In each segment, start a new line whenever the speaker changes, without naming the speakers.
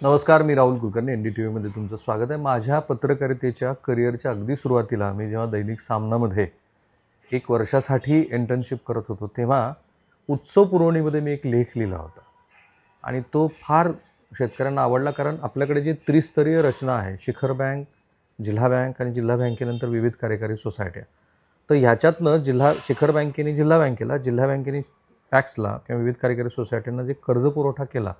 नमस्कार, मी राहुल कुलकर्णी. NDTVमध्ये तुमचं स्वागत आहे. माझ्या पत्रकारितेच्या करिअरच्या अगदी सुरुवातीला मी जेव्हा दैनिक सामनामध्ये 1 वर्षासाठी इंटर्नशिप करत होतो, तेव्हा उत्सव पुरवणीमध्ये मी एक लेख लिहिला होता आणि तो फार शेतकऱ्यांना आवडला. कारण आपल्याकडे जी त्रिस्तरीय रचना आहे, शिखर बँक, जिल्हा बँक आणि जिल्हा बँकेनंतर विविध कार्यकारी सोसायट्या, तर ह्याच्यातनं शिखर बँकेने जिल्हा बँकेला, जिल्हा बँकेने पॅक्सला किंवा विविध कार्यकारी सोसायट्यांना जे कर्ज पुरवठा केला,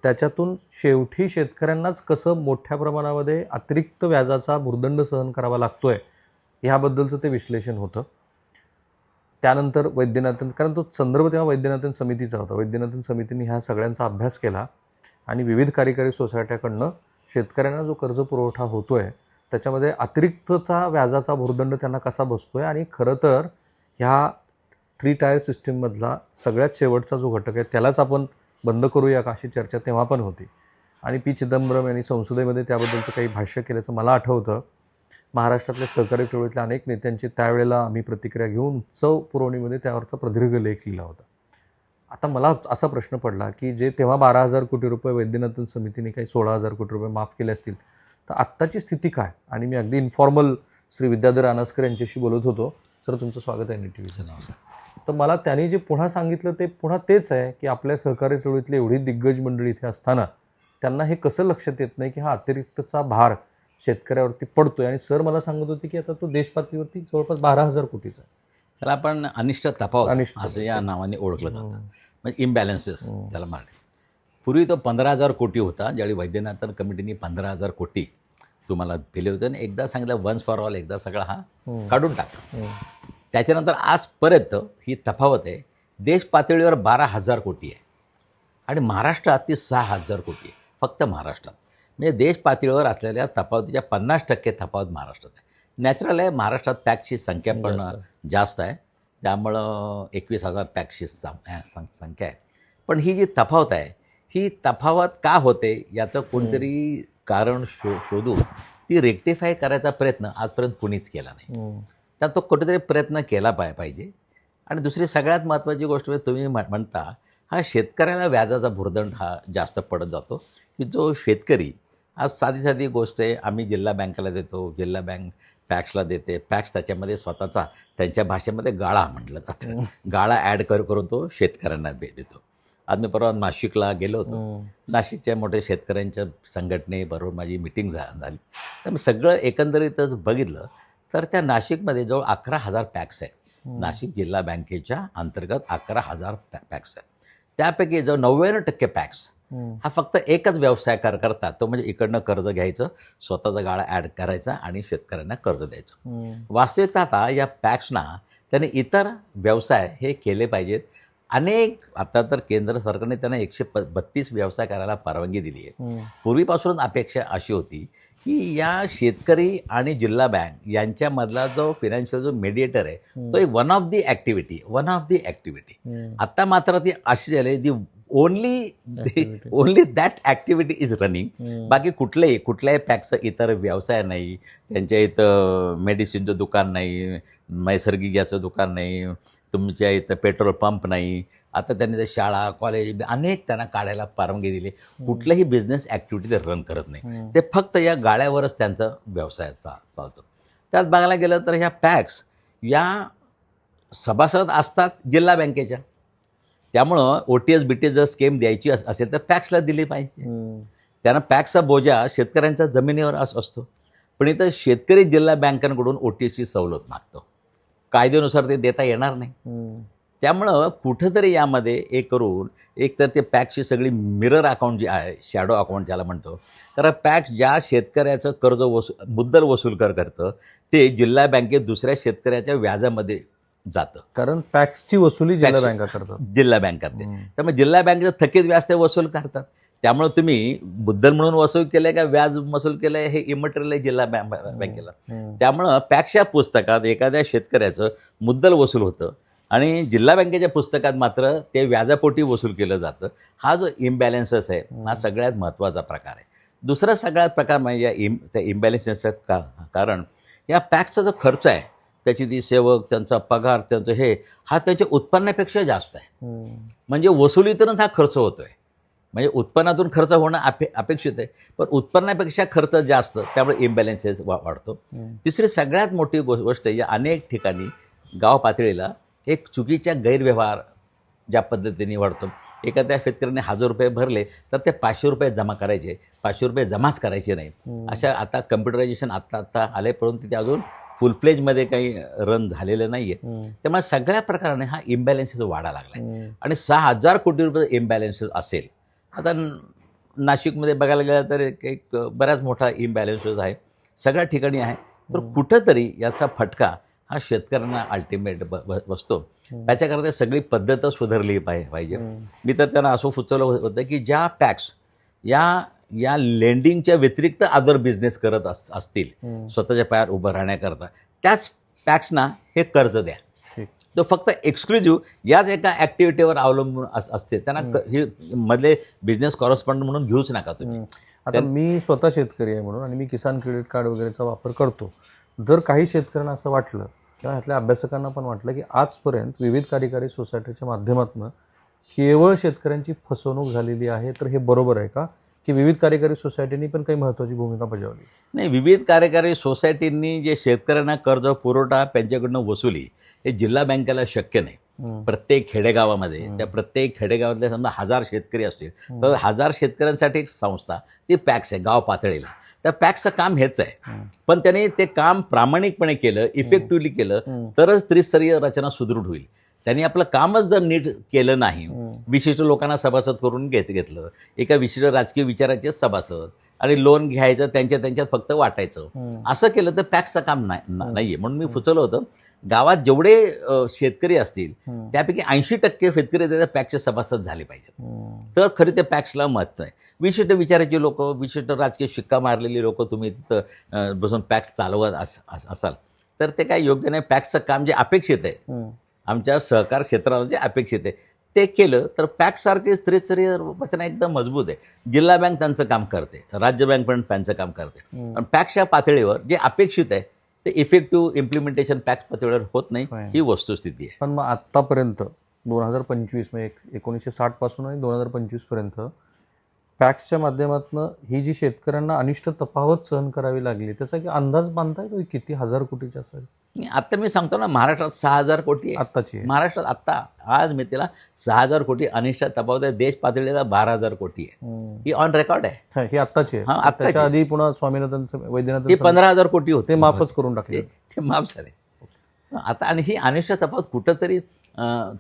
त्याच्यातून शेवटी शेतकऱ्यांनाच कसं मोठ्या प्रमाणामध्ये अतिरिक्त व्याजाचा भुर्दंड सहन करावा लागतोय ह्याबद्दलचं ते विश्लेषण होतं. त्यानंतर वैद्यनाथन, कारण तो संदर्भ तेव्हा वैद्यनाथन समितीचा होता, वैद्यनाथन समितीने ह्या सगळ्यांचा अभ्यास केला आणि विविध कार्यकारी सोसायट्याकडनं शेतकऱ्यांना जो कर्ज पुरवठा होतो आहे त्याच्यामध्ये अतिरिक्तचा व्याजाचा भुर्दंड त्यांना कसा बसतो आहे. आणि खरं तर ह्या 3 टायर सिस्टीममधला सगळ्यात शेवटचा जो घटक आहे त्यालाच आपण बंद करूया का अशी चर्चा तेव्हा पण होती. आणि पी. चिदंबरम यांनी संसदेमध्ये त्याबद्दलचं काही भाष्य केल्याचं मला आठवतं. महाराष्ट्रातल्या सहकारी चळवळीतल्या अनेक नेत्यांची त्यावेळेला आम्ही प्रतिक्रिया घेऊन उत्सव पुरवणीमध्ये त्यावरचा प्रदीर्घ लेख लिहिला होता. आता मला असा प्रश्न पडला की जे तेव्हा 12,000 कोटी रुपये वैद्यनाथन समितीने काही 16,000 कोटी रुपये माफ केले असतील, तर आत्ताची स्थिती काय. आणि मी अगदी इन्फॉर्मल श्री विद्याधर रानसकर यांच्याशी बोलत होतो. सर, तुमचं स्वागत आहे NDTVचं.
नमस्कार.
तर मला त्यांनी जे पुन्हा सांगितलं ते पुन्हा तेच आहे की आपल्या सहकारी चळवळीतली एवढी दिग्गज मंडळी इथे असताना त्यांना हे कसं लक्षात येत नाही की हा अतिरिक्तचा भार शेतकऱ्यावरती पडतोय. आणि सर मला सांगत होते की आता तो देशपातळीवरती जवळपास 12,000 कोटीचा आहे.
त्याला आपण अनिष्ट तफावत
अनिष्ट
असं या नावाने ओळखलं जातं. म्हणजे इम्बॅलन्सेस त्याला मराठी. पूर्वी तो 15,000 कोटी होता, ज्यावेळी वैद्यनाथन कमिटीने 15,000 कोटी तुम्हाला दिले होते आणि एकदा सांगितलं वन्स फॉर ऑल, एकदा सगळा हा काढून टाका. त्याच्यानंतर आजपर्यंत ही तफावत आहे. देश पातळीवर 12,000 कोटी आहे आणि महाराष्ट्रात ती 6,000 कोटी आहे, फक्त महाराष्ट्रात. म्हणजे देश पातळीवर असलेल्या तफावतीच्या 50% तफावत महाराष्ट्रात आहे. नॅचरल आहे, महाराष्ट्रात पॅक्सची संख्या पण जास्त आहे, त्यामुळं 21,000 पॅक्सची संख्या आहे. पण ही जी तफावत आहे, ही तफावत का होते याचं कोणतरी कारण शोधून ती रेक्टिफाय करायचा प्रयत्न आजपर्यंत कुणीच केला नाही. तर तो कुठेतरी प्रयत्न केला पाहिजे. आणि दुसरी सगळ्यात महत्त्वाची गोष्ट म्हणजे तुम्ही म्हणता हा शेतकऱ्याला व्याजाचा भुर्दंड हा जास्त पडत जातो. की जो शेतकरी, आज साधी गोष्ट आहे, आम्ही जिल्हा बँकेला देतो, जिल्हा बँक पॅक्सला देते, पॅक्स त्याच्यामध्ये स्वतःचा त्यांच्या भाषेमध्ये गाळा म्हटलं जातं, गाळा ॲड करून तो शेतकऱ्यांना देतो. आज मी परवा नाशिकला गेलो होतो. नाशिकच्या मोठ्या शेतकऱ्यांच्या संघटनेबरोबर माझी मिटिंग झाली. तर मी सगळं एकंदरीतच बघितलं तर त्या नाशिकमध्ये जवळ 11,000 पॅक्स आहेत. नाशिक जिल्हा बँकेच्या अंतर्गत 11,000 पॅक्स आहेत. त्यापैकी जवळ 99% पॅक्स हा फक्त एकच व्यवसाय करतात, तो म्हणजे इकडनं कर्ज घ्यायचं, स्वतःचा गाळा ॲड करायचा आणि शेतकऱ्यांना कर्ज द्यायचं. वास्तविकता आता या पॅक्सना त्याने इतर व्यवसाय हे केले पाहिजेत. आता तर केंद्र सरकारने त्यांना 132 व्यवसाय करायला परवानगी दिली आहे. पूर्वीपासूनच अपेक्षा अशी होती की या शेतकरी आणि जिल्हा बँक यांच्यामधला जो फिनान्शियल जो मेडिएटर आहे तो एक वन ऑफ दी ॲक्टिव्हिटी. आत्ता मात्र ती अशी झाली, the only that activity is running. बाकी कुठल्याही पॅक्सचं इतर व्यवसाय नाही, त्यांच्या इथं मेडिसिनचं दुकान नाही, नैसर्गिक याचं दुकान नाही, तुमच्या इथं पेट्रोल पंप नाही. आता त्यांनी ते शाळा, कॉलेज अनेक त्यांना काढायला परवानगी दिली. कुठलंही बिझनेस ॲक्टिव्हिटी ते रन करत नाही, ते फक्त या गाळ्यावरच त्यांचा व्यवसाय चालतो. त्यात बघायला गेलं तर ह्या पॅक्स या सभासद असतात जिल्हा बँकेच्या, त्यामुळं OTS BTS जर स्कीम द्यायची असेल तर पॅक्सला दिली पाहिजे. त्यांना पॅक्सचा बोजा शेतकऱ्यांच्या जमिनीवर असतो. पण इथं शेतकरी जिल्हा बँकांकडून OTSची सवलत मागतो, कायद्यानुसार ते देता येणार नाही. त्यामुळं कुठंतरी यामध्ये करून तर ते पॅक्सची सगळी मिरर अकाउंट जे आहे, शॅडो अकाउंट ज्याला म्हणतो, कारण पॅक्स ज्या शेतकऱ्याचं कर्ज मुद्दल वसूल करतं ते जिल्हा बँकेत दुसऱ्या शेतकऱ्याच्या व्याजामध्ये जातं.
कारण पॅक्सची वसुली जिल्हा बँका करतात,
जिल्हा बँक करते. त्यामुळे जिल्हा बँकेचं थकीत व्याज ते वसूल करतात. त्यामुळे तुम्ही मुद्दल म्हणून वसूल केलंय का व्याज वसूल केलंय हे इमटेरियल आहे जिल्हा बँकेला. त्यामुळं पॅक्सच्या पुस्तकात एखाद्या शेतकऱ्याचं मुद्दल वसूल होतं आणि जिल्हा बँकेच्या पुस्तकात मात्र ते व्याजापोटी वसूल केलं जातं. हा जो इम्बॅलन्सेस आहे हा सगळ्यात महत्त्वाचा प्रकार आहे. दुसरा सगळ्यात प्रकार म्हणजे त्या इम्बॅलन्सेसचं कारण या पॅक्सचा जो खर्च आहे, त्याची ती सेवक, त्यांचा पगार, हा त्यांच्या उत्पन्नापेक्षा जास्त आहे. म्हणजे वसुलीतूनच हा खर्च होतोय. म्हणजे उत्पन्नातून खर्च होणं अपेक्षित आहे, पण उत्पन्नापेक्षा खर्च जास्त, त्यामुळे इम्बॅलन्सेस वाढतो. तिसरी सगळ्यात मोठी गोष्ट आहे, अनेक ठिकाणी गाव पातळीला एक चुकीच्या गैरव्यवहार ज्या पद्धतीने वाढतो. एखाद्या शेतकऱ्याने 1000 रुपये भरले तर ते 500 रुपये जमा करायचे, 500 रुपये जमाच करायचे नाहीत. अशा आता कम्प्युटरायझेशन आत्ता आले, परंतु ते अजून फुल फ्लेजमध्ये काही रन झालेलं नाही आहे. त्यामुळे सगळ्या प्रकाराने हा इम्बॅलन्सेस वाढायला लागला आहे. आणि 6000 कोटी रुपये इम्बॅलन्सेस असेल. आता नाशिकमध्ये बघायला गेलं तर एक बराच मोठा इम्बॅलन्सेस आहे, सगळ्या ठिकाणी आहे. तर कुठंतरी याचा फटका हा शेतकऱ्यांना अल्टिमेट बसतो. त्याच्याकरता सगळी पद्धतच सुधारली पाहिजे. मी तर त्यांना असं सुचवलं होतं की ज्या पॅक्स या लेंडिंगच्या व्यतिरिक्त अदर बिझनेस करत असतील स्वतःच्या पायावर उभं राहण्याकरता, त्याच पॅक्सना हे कर्ज द्या. तो फक्त एक्सक्लुझिव्ह याच एका ॲक्टिव्हिटीवर अवलंबून असते. त्यांना हे मधले बिझनेस कॉरस्पॉन्डंट म्हणून घेऊच नका तुम्ही.
आता मी स्वतः शेतकरी आहे म्हणून, आणि मी किसान क्रेडिट कार्ड वगैरेचा वापर करतो. जर काही शेतकऱ्यांना असं वाटलं किंवा ह्यातल्या अभ्यासकांना पण वाटलं की आजपर्यंत विविध कार्यकारी सोसायटीच्या माध्यमातून केवळ शेतकऱ्यांची फसवणूक झालेली आहे, तर हे बरोबर आहे का, की विविध कार्यकारी सोसायटींनी पण काही महत्त्वाची भूमिका बजावली?
नाही, विविध कार्यकारी सोसायटींनी जे शेतकऱ्यांना कर्ज पुरवठा त्यांच्याकडनं वसुली हे जिल्हा बँकेला शक्य नाही. प्रत्येक खेडेगावामध्ये, त्या प्रत्येक खेडेगावातले समजा 1000 शेतकरी असतील तर 1000 शेतकऱ्यांसाठी एक संस्था, ती पॅक्स आहे गाव पातळीला. त्या पॅक्सचं काम हेच आहे. पण त्याने ते काम प्रामाणिकपणे केलं, इफेक्टिव्हली केलं, तरच त्रिस्तरीय रचना सुदृढ होईल. त्यांनी आपलं कामच जर नीट केलं नाही, विशिष्ट लोकांना सभासद करून घेतलं, एका विशिष्ट राजकीय विचाराचे सभासद, आणि लोन घ्यायचं त्यांच्यात फक्त वाटायचं, असं केलं तर पॅक्सचं काम नाहीये. म्हणून मी सुचवलं होतं, गावात जेवढे शेतकरी असतील त्यापैकी 80% शेतकरी त्याच्या पॅक्सचे सभासद झाले पाहिजेत, तर खरी ते पॅक्सला महत्त्व आहे. विशिष्ट विचाराची लोक, विशिष्ट राजकीय शिक्का मारलेली लोक तुम्ही तिथं बसून पॅक्स चालवत असाल तर ते काय योग्य नाही. पॅक्सचं काम जे अपेक्षित आहे, आमच्या सहकार क्षेत्राला जे अपेक्षित आहे ते केलं तर पॅक्ससारखी त्रिस्तरीय रचना एकदम मजबूत आहे. जिल्हा बँक त्यांचं काम करते, राज्य बँक पण त्यांचं काम करते. पण पॅक्सच्या पातळीवर जे अपेक्षित आहे ते इफेक्टिव्ह इम्प्लिमेंटेशन पॅक्स पातळीवर होत नाही, ही वस्तुस्थिती आहे.
पण मग आत्तापर्यंत 2025 म्हणजे 1960 पासून आणि 2025 पर्यंत पॅक्सच्या माध्यमातून ही जी शेतकऱ्यांना अनिष्ट तफावत सहन करावी लागली, त्याचा की अंदाज बांधताय तो किती 1000 कोटीची असेल?
आता मी सांगतो ना, महाराष्ट्रात 6000 कोटी आहे
आत्ताची.
महाराष्ट्रात आत्ता आज मी तिला 6000 कोटी अनिष्ट तफावत आहे. देश पातळीला 12000 कोटी आहे. ही ऑन रेकॉर्ड आहे.
ही आत्ताची आहे.
हां,
त्याच्या आधी पुन्हा स्वामीनाथन वैद्यनाथन
ते 15000 कोटी होते,
माफच करून टाकले,
ते माफ झाले आता. आणि ही अनिष्ट तफावत कुठंतरी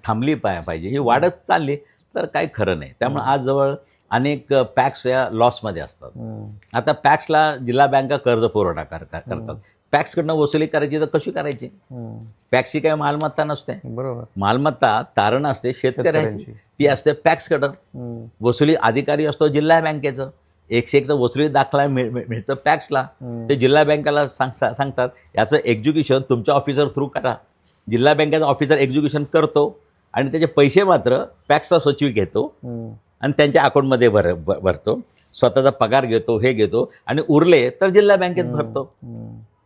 थांबली पाहिजे. ही वाढत चालली तर काही खरं नाही. त्यामुळे आज जवळ अनेक पॅक्स या लॉसमध्ये असतात. आता पॅक्सला जिल्हा बँका कर्ज पुरवठा करतात. पॅक्सकडनं वसुली करायची तर कशी करायची? पॅक्सची काही मालमत्ता नसते.
बरोबर.
मालमत्ता तारण असते शेतकऱ्यांची, ती असते पॅक्सकडं. वसुली अधिकारी असतो जिल्हा बँकेचं. 101चा वसुली दाखला मिळतं पॅक्सला. ते जिल्हा बँकेला सांगतात याचं एक्झिक्युशन तुमच्या ऑफिसर थ्रू करा. जिल्हा बँकेचा ऑफिसर एक्झिक्युशन करतो आणि त्याचे पैसे मात्र पॅक्सचा सचिव घेतो आणि त्यांच्या अकाउंटमध्ये भरतो. स्वतःचा पगार घेतो, हे घेतो, आणि उरले तर जिल्हा बँकेत भरतो.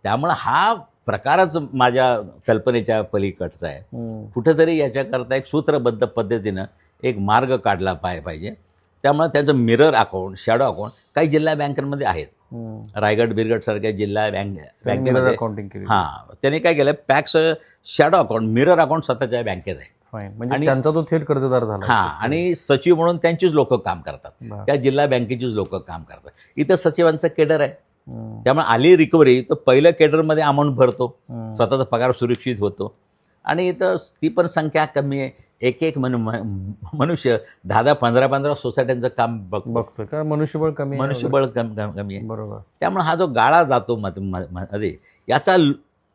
त्यामुळं हा प्रकारच माझ्या कल्पनेच्या पलीकडचा आहे. कुठंतरी याच्याकरता एक सूत्रबद्ध पद्धतीनं एक मार्ग काढला पाहिजे. त्यामुळे त्याचं मिरर अकाउंट, शॅडो अकाउंट काही जिल्हा बँकांमध्ये आहेत. रायगड बिरगड सारख्या जिल्हा बँकेमध्ये
अकाउंटिंग केली.
त्याने काय केलं, पॅक्स शॅडो अकाउंट, मिरर अकाउंट स्वतःच्या बँकेत आहे.
म्हणजे त्यांचा तो थेट कर्जदार झाला.
आणि सचिव म्हणून त्यांचीच लोक काम करतात, त्या जिल्हा बँकेचीच लोक काम करतात. इथं सचिवांचं केडर आहे. त्यामुळे आली रिकव्हरी तर पहिल्या केडरमध्ये अमाऊंट भरतो, स्वतःचा पगार सुरक्षित होतो. आणि इथं ती पण संख्या कमी आहे. एक मनुष्य 10, 15 सोसायट्यांचं काम
बघतोय का? मनुष्यबळ कमी
आहे.
बरोबर.
त्यामुळे हा जो गाळा जातो मध्ये, याचा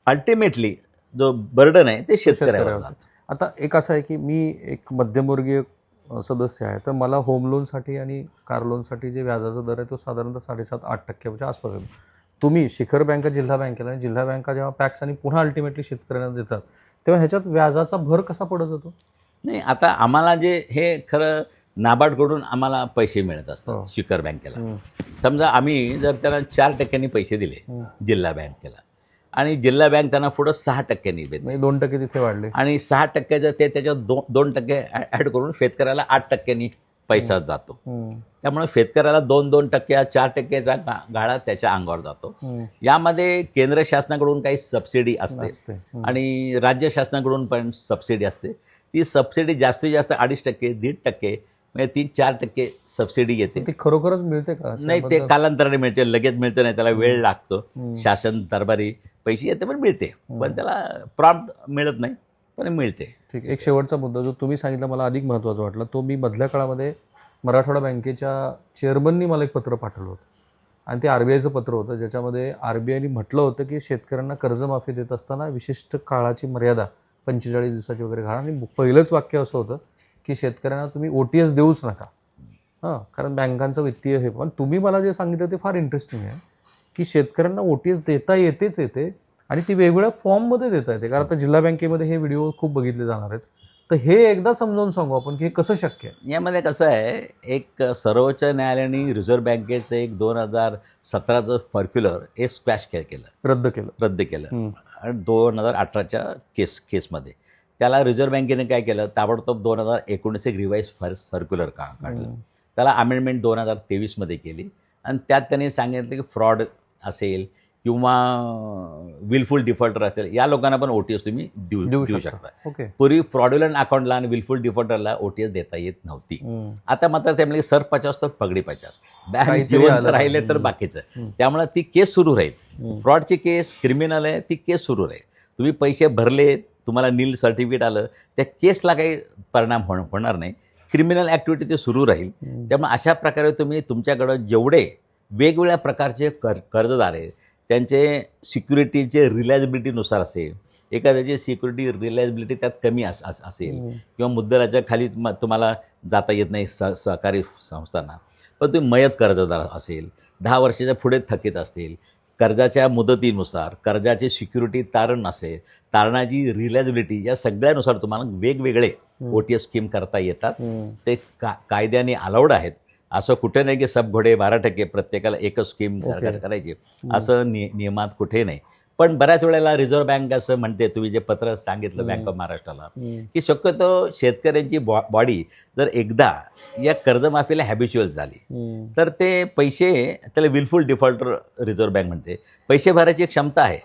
अल्टिमेटली जो बर्डन आहे ते शेतकऱ्यावर जातं.
आता एक असं आहे की मी एक मध्यमवर्गीय सदस्य आहे, तर मला होम लोनसाठी आणि कार लोनसाठी जे व्याजाचा दर आहे तो साधारणतः 7.5-8% आसपास आहे. तुम्ही शिखर बँका जिल्हा बँकेला, आणि जिल्हा बँका जेव्हा पॅक्स आणि पुन्हा अल्टिमेटली शेतकऱ्यांना देतात तेव्हा ह्याच्यात व्याजाचा भर कसा पडत जातो?
नाही, आता आम्हाला जे हे खरं नाबार्डकडून आम्हाला पैसे मिळत असतात शिखर बँकेला. समजा आम्ही जर त्यांना 4% पैसे दिले जिल्हा बँकेला, आणि जिल्हा बँक त्यांना पुढं 6% देते.
2% तिथे वाढले,
आणि 6%चं ते त्याच्यात 2% ॲड करून शेतकऱ्याला 8% पैसा जातो. त्यामुळे शेतकऱ्याला 2% 4%चा गाळा त्याच्या अंगावर जातो. यामध्ये केंद्र शासनाकडून काही सबसिडी असते आणि राज्य शासनाकडून पण सबसिडी असते. ती सबसिडी जास्तीत जास्त 2.5%, 1.5%, म्हणजे 3-4% सबसिडी येते.
ती खरोखरच मिळते का?
नाही, ते कालांतराने मिळते, लगेच मिळते नाही, त्याला वेळ लागतो. शासन दरबारी पैसे येते पण मिळते, पण त्याला प्रॉम्प्ट मिळत नाही, पण मिळते.
ठीक. एक शेवटचा मुद्दा जो तुम्ही सांगितला मला अधिक महत्त्वाचा वाटला, तो मी मधल्या काळामध्ये मराठवाडा बँकेच्या चेअरमननी मला एक पत्र पाठवलं होतं आणि ते RBIचं पत्र होतं, ज्याच्यामध्ये RBIने म्हटलं होतं की शेतकऱ्यांना कर्जमाफी देत असताना विशिष्ट काळाची मर्यादा 45 दिवसाची वगैरे घाला. आणि पहिलंच वाक्य असं होतं की शेतकऱ्यांना तुम्ही OTS देऊच नका, कारण बँकांचं वित्तीय हे. पण तुम्ही मला जे सांगितलं ते फार इंटरेस्टिंग आहे की शेतकऱ्यांना OTS देता येते आणि ती वेगवेगळ्या फॉर्ममध्ये देता येते. कारण आता जिल्हा बँकेमध्ये हे व्हिडिओ खूप बघितले जाणार आहेत, तर हे एकदा समजावून सांगू आपण की हे कसं शक्य आहे.
यामध्ये कसं आहे, एक सर्वोच्च न्यायालयाने रिझर्व्ह बँकेचं एक 2017चं सर्क्युलर हे स्क्वॅश केलं, रद्द केलं. आणि 2018च्या केसमध्ये त्याला रिझर्व्ह बँकेने काय केलं, ताबडतोब 2019 एक रिवाईज सर्क्युलर काढलं. त्याला अमेंडमेंट 2023मध्ये केली आणि त्यात त्यांनी सांगितलं की फ्रॉड असेल किंवा विलफुल डिफॉल्टर असेल, या लोकांना पण OTS तुम्ही देऊ शकता. पूर्वी फ्रॉड्युलंट अकाउंटला आणि विलफुल डिफॉल्टरला OTS देता येत नव्हती. आता मात्र त्यामुळे सर 50 तर पगडी 50, बँक जिवंत राहिले तर बाकीचं. त्यामुळे ती केस सुरू राहील. फ्रॉडची केस क्रिमिनल आहे, ती केस सुरू राहील. तुम्ही पैसे भरले, तुम्हाला नील सर्टिफिकेट आलं, त्या केसला काही परिणाम होणार नाही. क्रिमिनल ॲक्टिव्हिटी ते सुरू राहील. त्यामुळे अशा प्रकारे तुम्ही तुमच्याकडं जेवढे वेगवेगळ्या प्रकारचे कर्जदार आहेत त्यांचे सिक्युरिटीचे रिलायबिलिटीनुसार असेल, एखाद्याची सिक्युरिटी रिलायबिलिटी त्यात कमी असेल किंवा मुद्दलाच्या खाली तुम्हाला जाता येत नाही सहकारी संस्थांना, पण तुम्ही मयत कर्जदार असेल, 10 वर्षाच्या पुढे थकीत असतील, कर्जाच्या मुदतीनुसार कर्जाची सिक्युरिटी तारण असेल, तारणाची रिलायबिलिटी, या सगळ्यानुसार तुम्हाला वेगवेगळे OTS स्कीम करता येतात. ते कायद्याने अलाउड आहेत. असं कुठे नाही की सबघोडे 12% प्रत्येकाला एकच स्कीम करायची, असं नियमात कुठे नाही. पण बऱ्याच वेळेला रिझर्व्ह बँक असं म्हणते, तुम्ही जे पत्र सांगितलं बँक ऑफ महाराष्ट्राला, की शक्यतो शेतकऱ्यांची बॉडी जर एकदा या कर्जमाफीला हॅबिच्युअल झाली तर ते पैसे, त्याला विलफुल डिफॉल्टर रिझर्व्ह बँक म्हणते, पैसे भरायची क्षमता आहे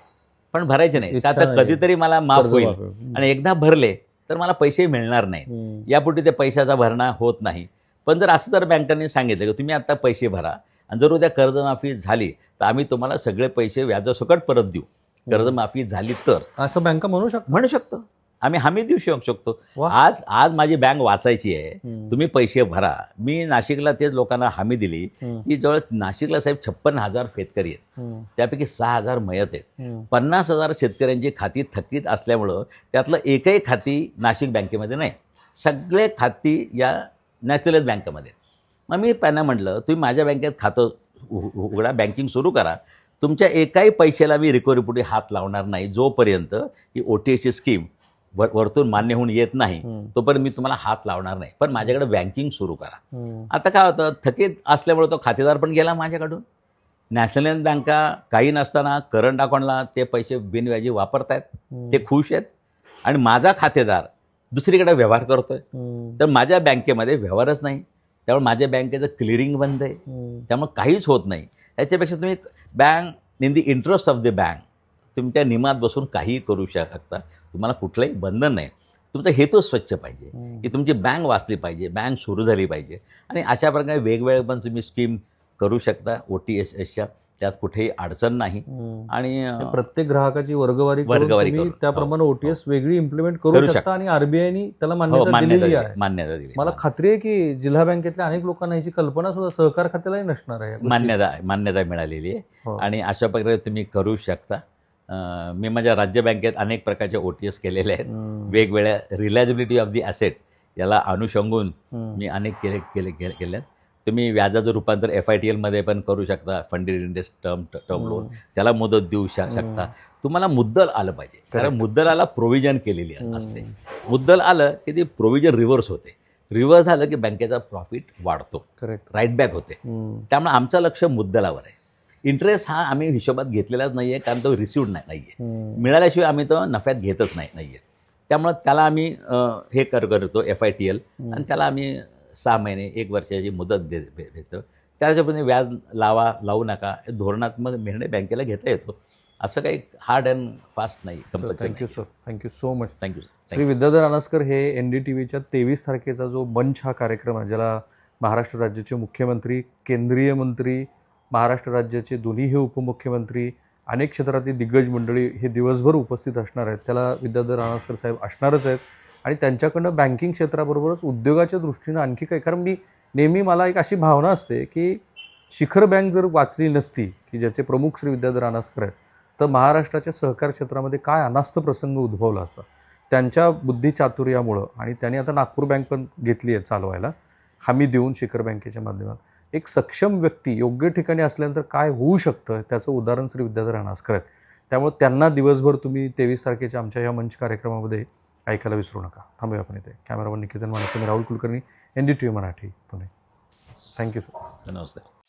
पण भरायचे नाही. का तर कधीतरी मला माफ होईल आणि एकदा भरले तर मला पैसे मिळणार नाही, यापुढे ते पैशाचा भरणा होत नाही. पण जर असं जर बँकांनी सांगितलं की तुम्ही आता पैसे भरा आणि जर उद्या कर्जमाफी झाली तर आम्ही तुम्हाला सगळे पैसे व्याजासकट परत देऊ, कर्जमाफी झाली तर,
असं बँका म्हणू
शकतो. आम्ही हमी देऊ शकतो. आज माझी बँक वाचायची आहे, तुम्ही पैसे भरा. मी नाशिकला तेच लोकांना हमी दिली की जवळ नाशिकला साहेब 56,000 शेतकरी आहेत, त्यापैकी 6,000 मयत आहेत. 50,000 शेतकऱ्यांची खाती थकीत असल्यामुळं त्यातलं एकही खाती नाशिक बँकेमध्ये नाही, सगळे खाती या नॅशनलाइज बँकेमध्ये. मग मी त्यांना म्हटलं, तुम्ही माझ्या बँकेत खातं उघडा, बँकिंग सुरू करा, तुमच्या एकाही पैशाला मी रिकव्हरीपुढे हात लावणार नाही जोपर्यंत ही OTSची स्कीम वरतून मान्य होऊन येत नाही, तोपर्यंत मी तुम्हाला हात लावणार नाही, पण माझ्याकडे बँकिंग सुरू करा. आता काय होतं, थकीत असल्यामुळे तो खातेदार पण गेला माझ्याकडून. नॅशनलाइज बँका काही नसताना करंट अकाउंटला ते पैसे बिनव्याजी वापरतायत, ते खुश आहेत, आणि माझा खातेदार दुसरीकडे व्यवहार करतोय, तर माझ्या बँकेमध्ये व्यवहारच नाही. त्यामुळे माझ्या बँकेचं क्लिअरिंग बंद आहे, त्यामुळे काहीच होत नाही. याच्यापेक्षा तुम्ही bank in the interest of the bank, तुम्ही त्या नियमात बसून काहीही करू शकता, तुम्हाला कुठलंही बंधन नाही. तुमचा हेतू स्वच्छ पाहिजे की तुमची बँक वाचली पाहिजे, बँक सुरू झाली पाहिजे, आणि अशा प्रकारे वेगवेगळे पण तुम्ही स्कीम करू शकता OTSच्या, त्यात कुठेही अडचण नाही. आणि
प्रत्येक ग्राहकाची वर्गवारी करून त्याप्रमाणे OTS वेगळी इम्प्लिमेंट करू शकता आणि RBIने त्याला मान्यता दिली. मला खात्री आहे की जिल्हा बँकेतल्या अनेक लोकांना याची कल्पना सुद्धा सहकार खात्यालाही नसणार आहे,
मान्यता मिळालेली आहे. आणि अशा प्रकारे तुम्ही करू शकता. मी माझ्या राज्य बँकेत अनेक प्रकारचे OTS केलेले आहेत, वेगवेगळ्या रिलायबिलिटी ऑफ दी ॲसेट याला अनुषंगून मी अनेक केले. तुम्ही व्याजाचं रूपांतर FITL मध्ये पण करू शकता, फंडेड इंटरेस्ट टर्म लोन, त्याला मुदत देऊ शकता. तुम्हाला मुद्दल आलं पाहिजे, कारण मुद्दलाला प्रोव्हिजन केलेली असते. मुद्दल आलं की ती प्रोव्हिजन रिव्हर्स होते, रिव्हर्स झालं की बँकेचा प्रॉफिट वाढतो, राईट बॅक होते. त्यामुळे आमचं लक्ष मुद्दलावर आहे. इंटरेस्ट हा आम्ही हिशोबात घेतलेलाच नाही आहे, कारण तो रिसिव्ड नाही आहे, मिळाल्याशिवाय आम्ही तो नफ्यात घेतच नाही आहे. त्यामुळं त्याला आम्ही हे करतो FITL, आणि त्याला आम्ही 6 महिने 1 वर्षाची मुदत देतं. त्याच्याप्रमाणे व्याज लावू नका, हे धोरणात्मक निर्णय बँकेला घेता येतो. असं काही हार्ड अँड फास्ट नाही, compulsory.
Thank you sir, thank you so much.
Thank you.
Shri Vidyadhar Ranaskar हे NDTVच्या 23 तारखेचा जो मंच हा कार्यक्रम आहे, ज्याला महाराष्ट्र राज्याचे मुख्यमंत्री, केंद्रीय मंत्री, महाराष्ट्र राज्याचे दोन्हीही उपमुख्यमंत्री, अनेक क्षेत्रातील दिग्गज मंडळी हे दिवसभर उपस्थित असणार आहेत. त्याला विद्याधर रानसकर साहेब असणारच आहेत आणि त्यांच्याकडनं बँकिंग क्षेत्राबरोबरच उद्योगाच्या दृष्टीनं आणखी काही, कारण नेहमी मला एक अशी भावना असते की शिखर बँक जर वाचली नसती, की ज्याचे प्रमुख श्री विद्याधर रानसकर आहेत, तर महाराष्ट्राच्या सहकार क्षेत्रामध्ये काय अनास्थ प्रसंग उद्भवला असता. त्यांच्या बुद्धिचातुर्यामुळं आणि त्यांनी आता नागपूर बँक पण घेतली आहे चालवायला, हमी देऊन शिखर बँकेच्या माध्यमात. एक सक्षम व्यक्ती योग्य ठिकाणी असल्यानंतर काय होऊ शकतं त्याचं उदाहरण श्री विद्याधर रानसकर आहेत. त्यामुळे त्यांना दिवसभर तुम्ही 23 तारखेच्या आमच्या या मंच कार्यक्रमामध्ये ऐकायला विसरू नका. थांबूया आपण इथे. कॅमेरामन निकेतन मानसे, मी Rahul Kulkarni, NDTV Marathi, Pune. Thank you sir.
नमस्कार.